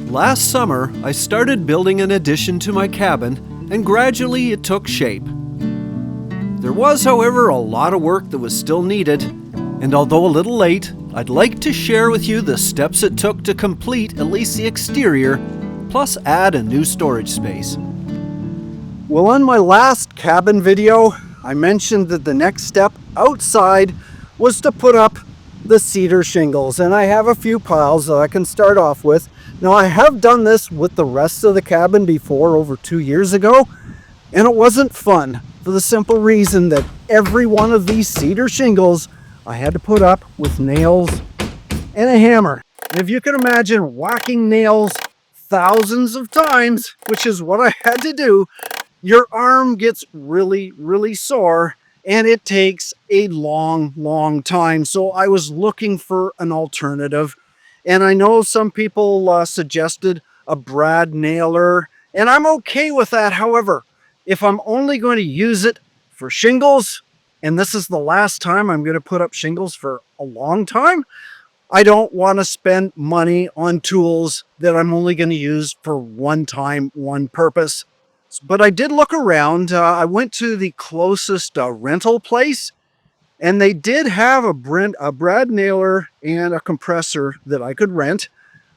Last summer, I started building an addition to my cabin, and gradually it took shape. There was, however, a lot of work that was still needed, and although a little late, I'd like to share with you the steps it took to complete at least the exterior, plus add a new storage space. Well, on my last cabin video, I mentioned that the next step outside was to put up the cedar shingles, and I have a few piles that I can start off with. Now, I have done this with the rest of the cabin before, over 2 years ago, and it wasn't fun for the simple reason that every one of these cedar shingles I had to put up with nails and a hammer. And if you can imagine whacking nails thousands of times, which is what I had to do, your arm gets really, really sore, and it takes a long time. So I was looking for an alternative, and I know some people suggested a brad nailer, and I'm okay with that. However, if I'm only going to use it for shingles, and this is the last time I'm going to put up shingles for a long time, I don't want to spend money on tools that I'm only going to use for one time, one purpose. But I did look around. I went to the closest rental place, and they did have a brad nailer and a compressor that I could rent.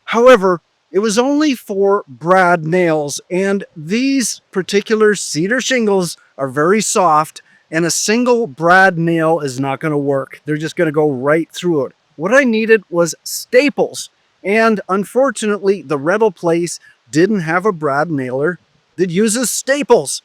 However, it was only for brad nails, and these particular cedar shingles are very soft, and a single brad nail is not going to work. They're just going to go right through it. What I needed was staples, and unfortunately, the rental place didn't have a brad nailer that uses staples.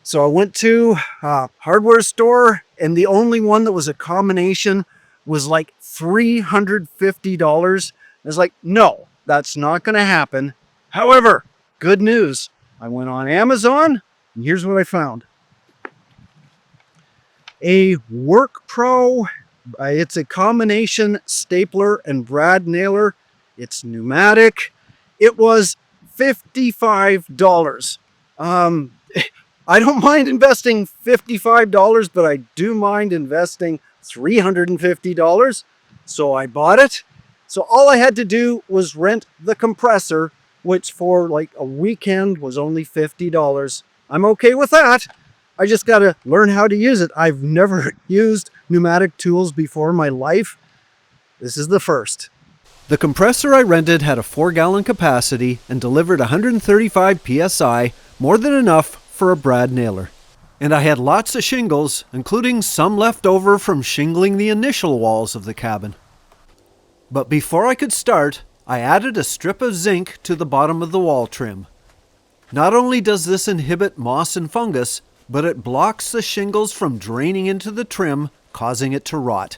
So I went to a hardware store, and the only one that was a combination was like $350. I was like, no, that's not going to happen. However, good news. I went on Amazon, and here's what I found. A Work Pro. It's a combination stapler and brad nailer. It's pneumatic. It was $55. I don't mind investing $55, but I do mind investing $350. So I bought it. So all I had to do was rent the compressor, which for like a weekend was only $50. I'm okay with that. I just got to learn how to use it. I've never used pneumatic tools before in my life. This is the first. The compressor I rented had a 4-gallon capacity and delivered 135 psi, more than enough for a brad nailer. And I had lots of shingles, including some left over from shingling the initial walls of the cabin. But before I could start, I added a strip of zinc to the bottom of the wall trim. Not only does this inhibit moss and fungus, but it blocks the shingles from draining into the trim, causing it to rot.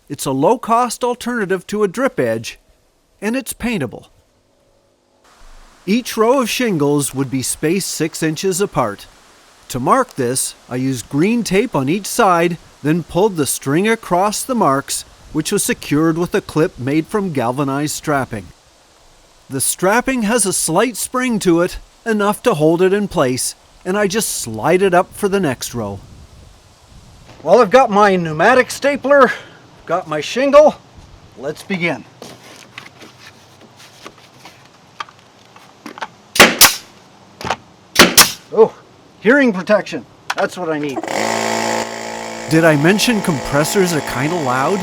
It's a low-cost alternative to a drip edge, and it's paintable. Each row of shingles would be spaced 6 inches apart. To mark this, I used green tape on each side, then pulled the string across the marks, which was secured with a clip made from galvanized strapping. The strapping has a slight spring to it, enough to hold it in place, and I just slide it up for the next row. Well, I've got my pneumatic stapler, got my shingle. Let's begin. Oh, hearing protection. That's what I need. Did I mention compressors are kind of loud?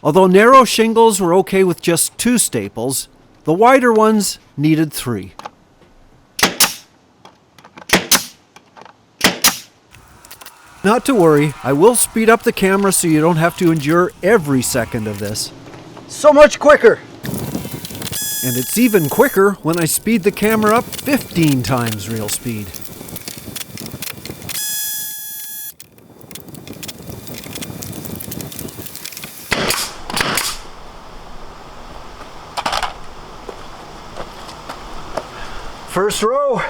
Although narrow shingles were okay with just 2 staples, the wider ones needed 3. Not to worry, I will speed up the camera so you don't have to endure every second of this. So much quicker! And it's even quicker when I speed the camera up 15 times real speed. First row,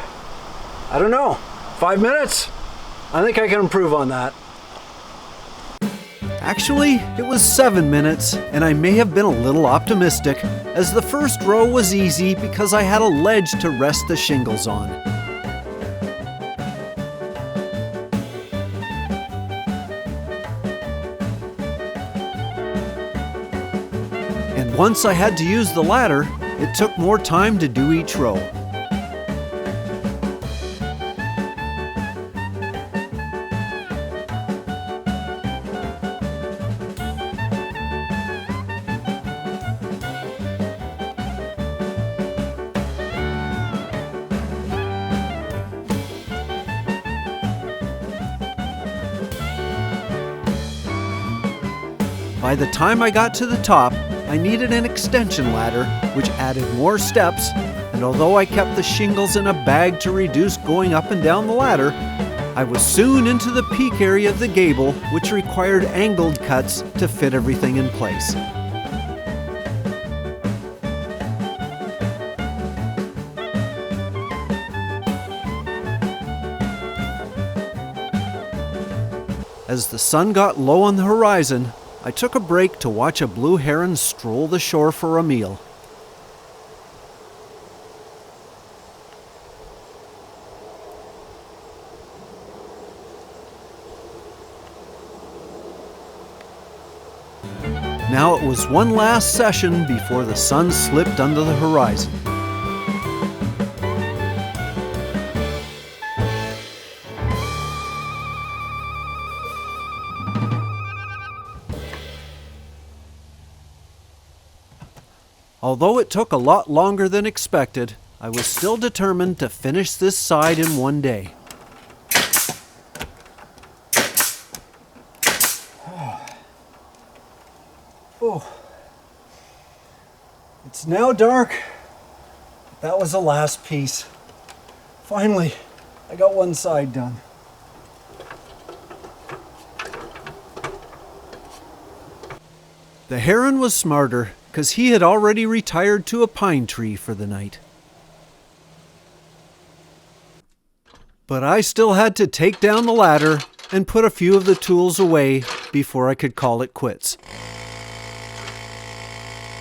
I don't know, 5 minutes? I think I can improve on that. Actually, it was 7 minutes, and I may have been a little optimistic, as the first row was easy because I had a ledge to rest the shingles on. once I had to use the ladder, it took more time to do each row. By the time I got to the top, I needed an extension ladder, which added more steps, and although I kept the shingles in a bag to reduce going up and down the ladder, I was soon into the peak area of the gable, which required angled cuts to fit everything in place. As the sun got low on the horizon, I took a break to watch a blue heron stroll the shore for a meal. Now it was one last session before the sun slipped under the horizon. Although it took a lot longer than expected, I was still determined to finish this side in one day. Oh. It's now dark. That was the last piece. Finally, I got one side done. The heron was smarter, because he had already retired to a pine tree for the night. But I still had to take down the ladder and put a few of the tools away before I could call it quits.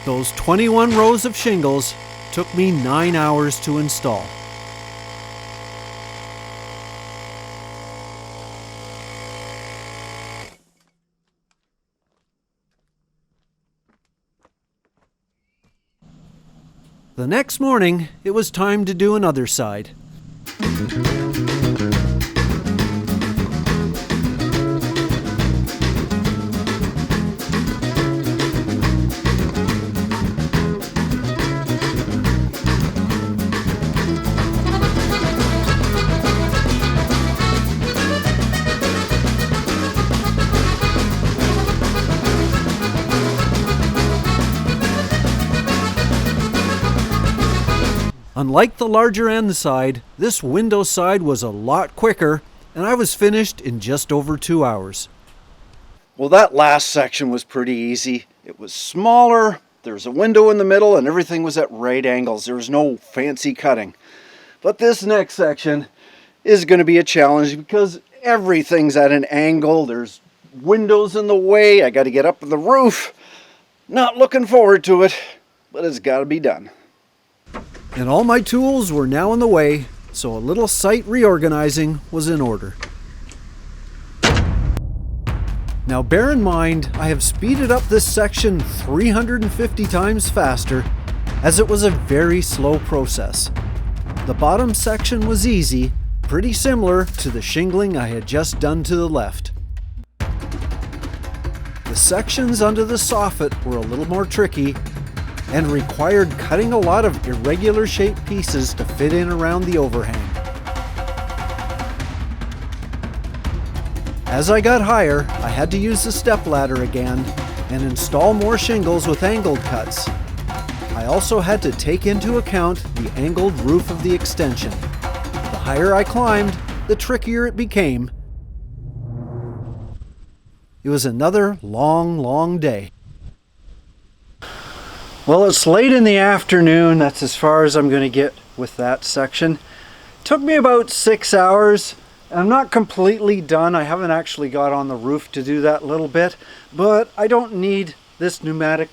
Those 21 rows of shingles took me 9 hours to install. The next morning, it was time to do another side. Unlike the larger end side, this window side was a lot quicker, and I was finished in just over 2 hours. Well, that last section was pretty easy. It was smaller, there was a window in the middle, and everything was at right angles. There was no fancy cutting. But this next section is going to be a challenge because everything's at an angle. There's windows in the way. I got to get up to the roof. Not looking forward to it, but it's got to be done. And all my tools were now in the way, so a little site reorganizing was in order. Now bear in mind, I have speeded up this section 350 times faster, as it was a very slow process. The bottom section was easy, pretty similar to the shingling I had just done to the left. The sections under the soffit were a little more tricky, and required cutting a lot of irregular shaped pieces to fit in around the overhang. As I got higher, I had to use the stepladder again and install more shingles with angled cuts. I also had to take into account the angled roof of the extension. The higher I climbed, the trickier it became. It was another long day. Well, it's late in the afternoon. That's as far as I'm going to get with that section. It took me about 6 hours. I'm not completely done. I haven't actually got on the roof to do that little bit, but I don't need this pneumatic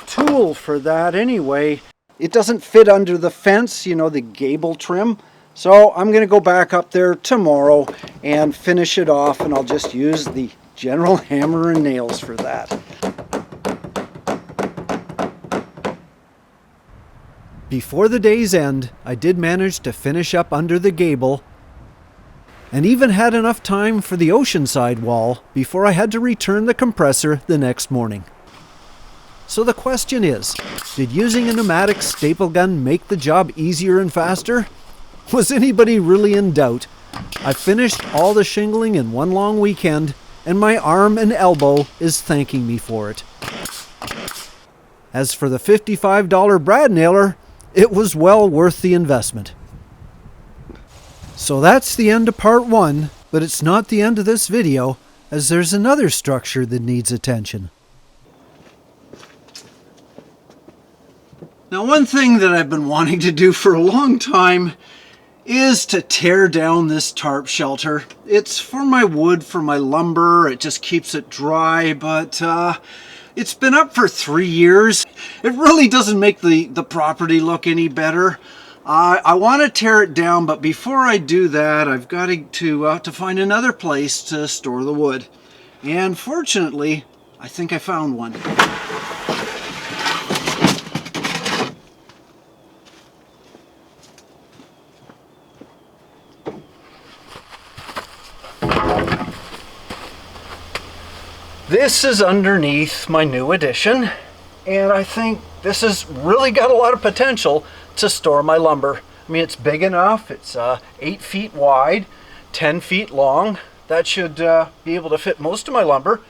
tool for that anyway. It doesn't fit under the fence, you know, the gable trim. So I'm going to go back up there tomorrow and finish it off, and I'll just use the general hammer and nails for that. Before the day's end, I did manage to finish up under the gable and even had enough time for the oceanside wall before I had to return the compressor the next morning. So the question is, did using a pneumatic staple gun make the job easier and faster? Was anybody really in doubt? I finished all the shingling in one long weekend, and my arm and elbow is thanking me for it. As for the $55 brad nailer, it was well worth the investment. So that's the end of part 1, but it's not the end of this video, as there's another structure that needs attention. Now, one thing that I've been wanting to do for a long time is to tear down this tarp shelter. It's for my wood, for my lumber, it just keeps it dry, but it's been up for 3 years. It really doesn't make the property look any better. I want to tear it down, but before I do that, I've got to find another place to store the wood. And fortunately, I think I found one. This is underneath my new addition, and I think this has really got a lot of potential to store my lumber. I mean, it's big enough. It's 8 feet wide, 10 feet long. That should be able to fit most of my lumber.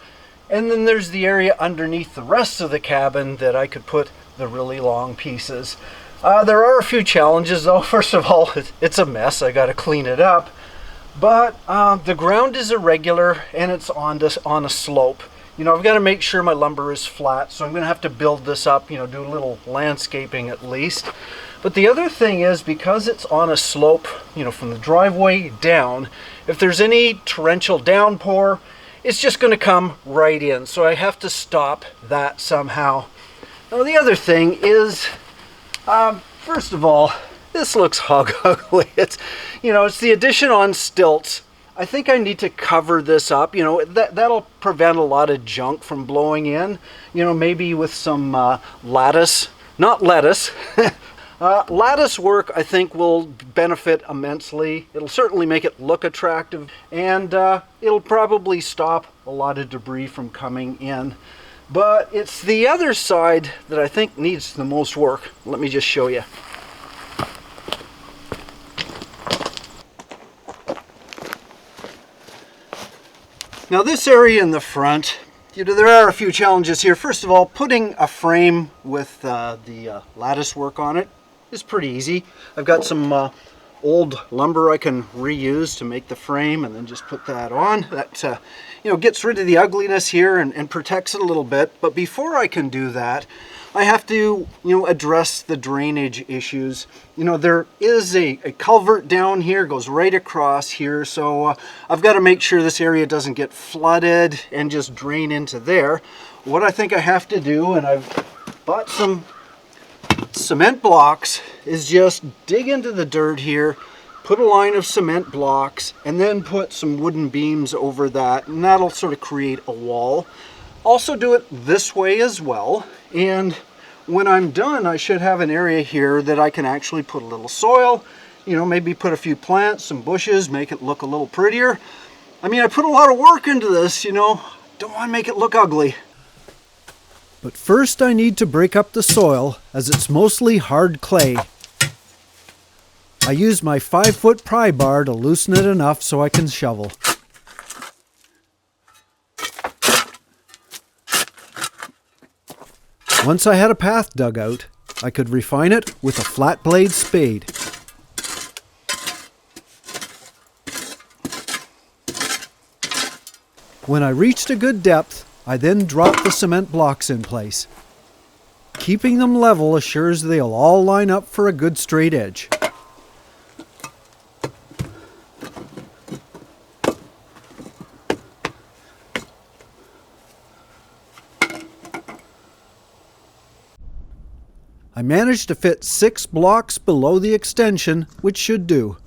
And then there's the area underneath the rest of the cabin that I could put the really long pieces. There are a few challenges though. First of all, it's a mess. I got to clean it up. But the ground is irregular and it's on a slope. You know, I've got to make sure my lumber is flat, so I'm going to have to build this up, you know, do a little landscaping at least. But the other thing is, because it's on a slope, you know, from the driveway down, if there's any torrential downpour, it's just going to come right in. So I have to stop that somehow. Now the other thing is, first of all, this looks hog ugly. It's the addition on stilts. I think I need to cover this up. You know, that'll prevent a lot of junk from blowing in. You know, maybe with some lattice, not lettuce. Lattice work, I think, will benefit immensely. It'll certainly make it look attractive, and it'll probably stop a lot of debris from coming in. But it's the other side that I think needs the most work. Let me just show you. Now this area in the front, there are a few challenges here. First of all, putting a frame with the lattice work on it is pretty easy. I've got some old lumber I can reuse to make the frame and then just put that on. That gets rid of the ugliness here and protects it a little bit. But before I can do that, I have to address the drainage issues. There is a culvert down here, goes right across here, so I've got to make sure this area doesn't get flooded and just drain into there. What I think I have to do, and I've bought some cement blocks, is just dig into the dirt here, put a line of cement blocks, and then put some wooden beams over that, and that'll sort of create a wall. Also do it this way as well, and when I'm done, I should have an area here that I can actually put a little soil, maybe put a few plants, some bushes, make it look a little prettier. I mean, I put a lot of work into this, don't want to make it look ugly. But first I need to break up the soil, as it's mostly hard clay. I used my 5-foot pry bar to loosen it enough so I can shovel. Once I had a path dug out, I could refine it with a flat blade spade. When I reached a good depth, I then dropped the cement blocks in place. Keeping them level assures they'll all line up for a good straight edge. I managed to fit 6 blocks below the extension, which should do.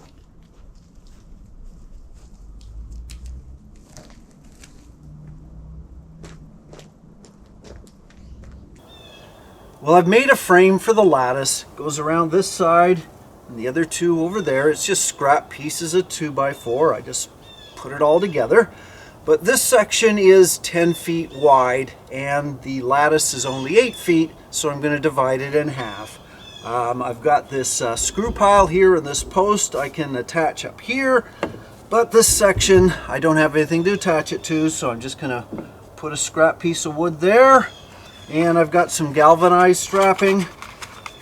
Well, I've made a frame for the lattice. It goes around this side and the other two over there. It's just scrap pieces of 2x4. I just put it all together. But this section is 10 feet wide and the lattice is only 8 feet, so I'm going to divide it in half. I've got this screw pile here and this post I can attach up here, but this section I don't have anything to attach it to, so I'm just going to put a scrap piece of wood there. And I've got some galvanized strapping.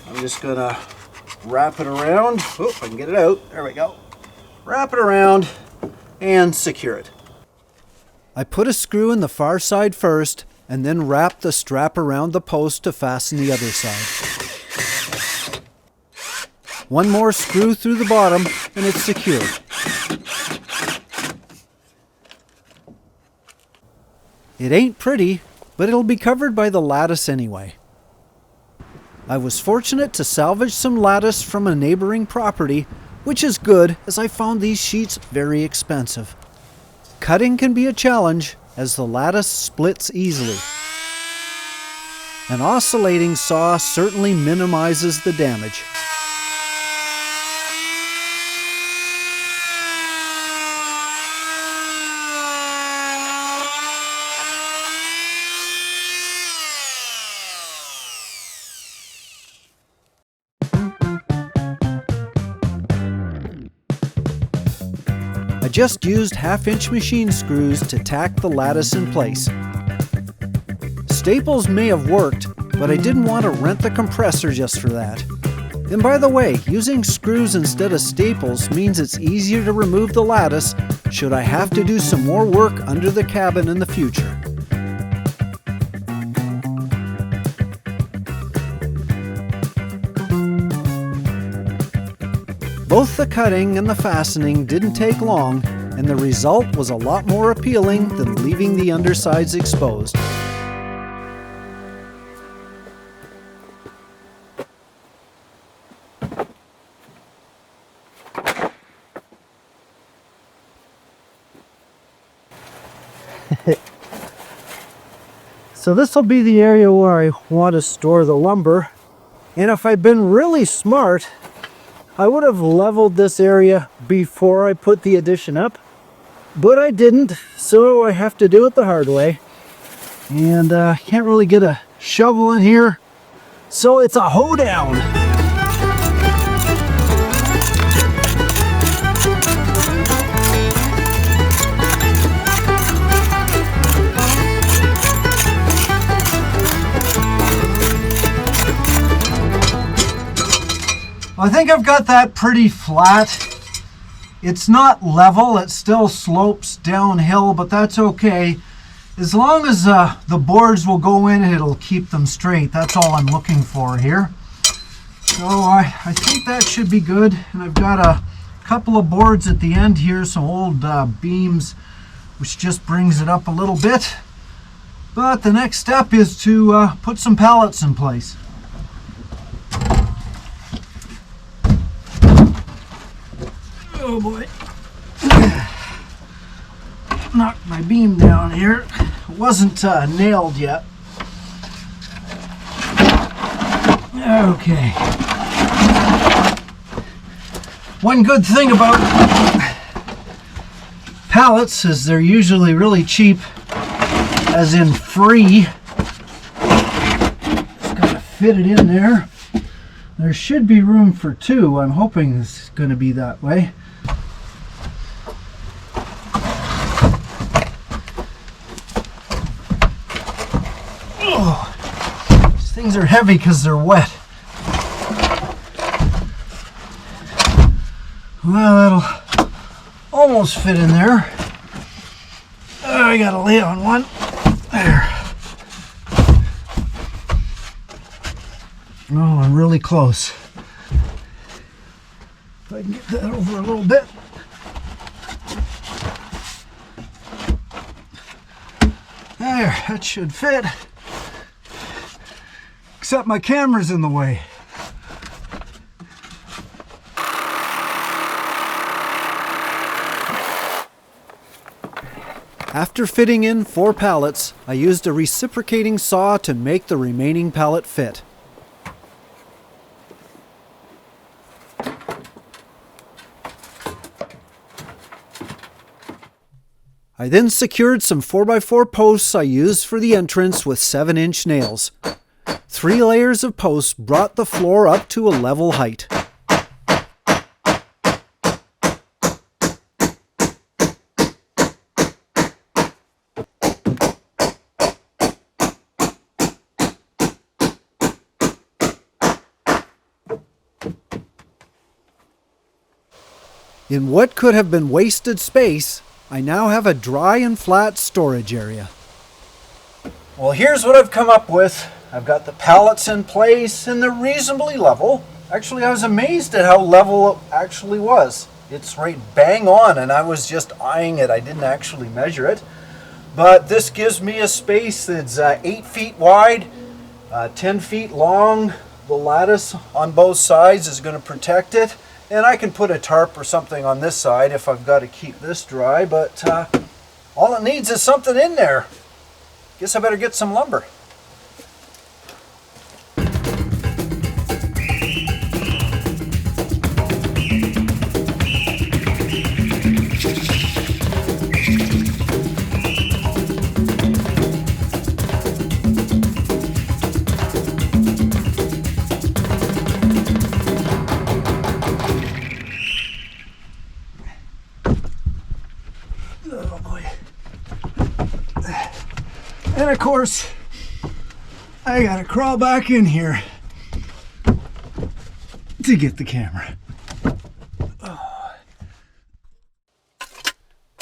I'm just going to wrap it around. Oh, I can get it out. There we go. Wrap it around and secure it. I put a screw in the far side first and then wrap the strap around the post to fasten the other side. One more screw through the bottom and it's secured. It ain't pretty, but it'll be covered by the lattice anyway. I was fortunate to salvage some lattice from a neighboring property, which is good as I found these sheets very expensive. Cutting can be a challenge as the lattice splits easily. An oscillating saw certainly minimizes the damage. I just used 1/2-inch machine screws to tack the lattice in place. Staples may have worked, but I didn't want to rent the compressor just for that. And by the way, using screws instead of staples means it's easier to remove the lattice should I have to do some more work under the cabin in the future. Both the cutting and the fastening didn't take long, and the result was a lot more appealing than leaving the undersides exposed. So this will be the area where I want to store the lumber, and if I'd been really smart, I would have leveled this area before I put the addition up, but I didn't, so I have to do it the hard way. And I can't really get a shovel in here, so it's a hoedown. I think I've got that pretty flat. It's not level, it still slopes downhill, but that's okay. As long as the boards will go in, it'll keep them straight. That's all I'm looking for here. So I think that should be good. And I've got a couple of boards at the end here, some old beams, which just brings it up a little bit. But the next step is to put some pallets in place. Oh boy. Knocked my beam down here. It wasn't nailed yet. Okay. One good thing about pallets is they're usually really cheap, as in free. Just gotta fit it in there. There should be room for two. I'm hoping it's going to be that way. Oh, these things are heavy because they're wet. Well, that'll almost fit in there. I gotta lay on one. There. Oh, I'm really close. If I can get that over a little bit. There, that should fit. Except my camera's in the way. After fitting in 4 pallets, I used a reciprocating saw to make the remaining pallet fit. I then secured some 4x4 posts I used for the entrance with 7-inch nails. 3 layers of posts brought the floor up to a level height. In what could have been wasted space, I now have a dry and flat storage area. Well, here's what I've come up with. I've got the pallets in place and they're reasonably level. Actually, I was amazed at how level it actually was. It's right bang on, and I was just eyeing it. I didn't actually measure it. But this gives me a space that's 8 feet wide, 10 feet long. The lattice on both sides is going to protect it. And I can put a tarp or something on this side if I've got to keep this dry, but all it needs is something in there. Guess I better get some lumber. And of course, I gotta crawl back in here to get the camera.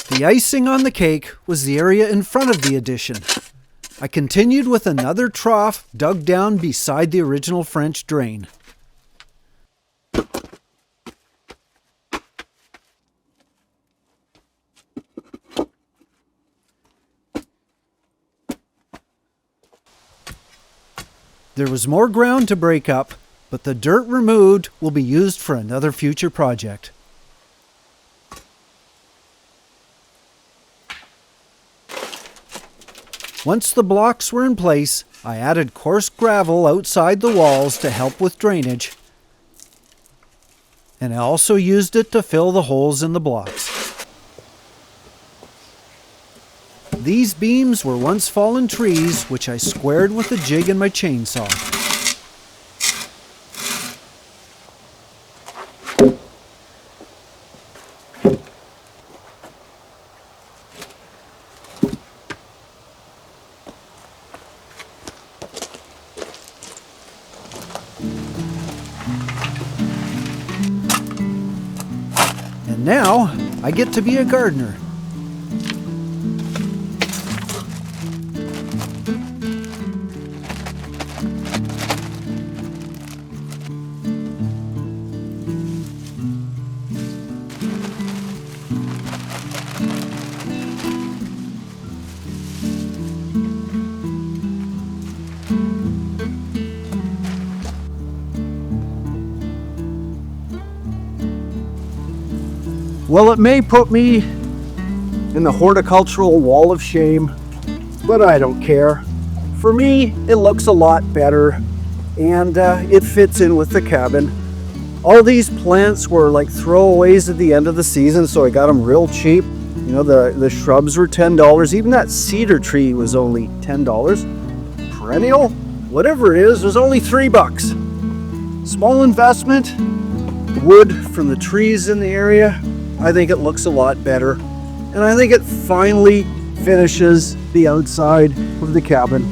The icing on the cake was the area in front of the addition. I continued with another trough dug down beside the original French drain. There was more ground to break up, but the dirt removed will be used for another future project. Once the blocks were in place, I added coarse gravel outside the walls to help with drainage, and I also used it to fill the holes in the blocks. These beams were once fallen trees, which I squared with a jig and my chainsaw. And now, I get to be a gardener. Well, it may put me in the horticultural wall of shame, but I don't care. For me, it looks a lot better, and it fits in with the cabin. All these plants were like throwaways at the end of the season, so I got them real cheap. You know, the shrubs were $10. Even that cedar tree was only $10. Perennial, whatever it is, was only $3. Small investment. Wood from the trees in the area. I think it looks a lot better, and I think it finally finishes the outside of the cabin.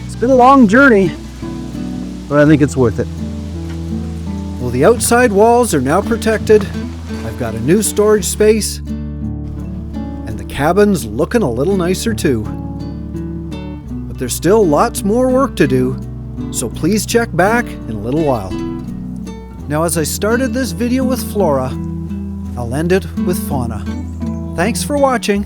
It's been a long journey, but I think it's worth it. Well, the outside walls are now protected. I've got a new storage space, and the cabin's looking a little nicer too. But there's still lots more work to do, so please check back in a little while. Now, as I started this video with flora, I'll end it with fauna. Thanks for watching.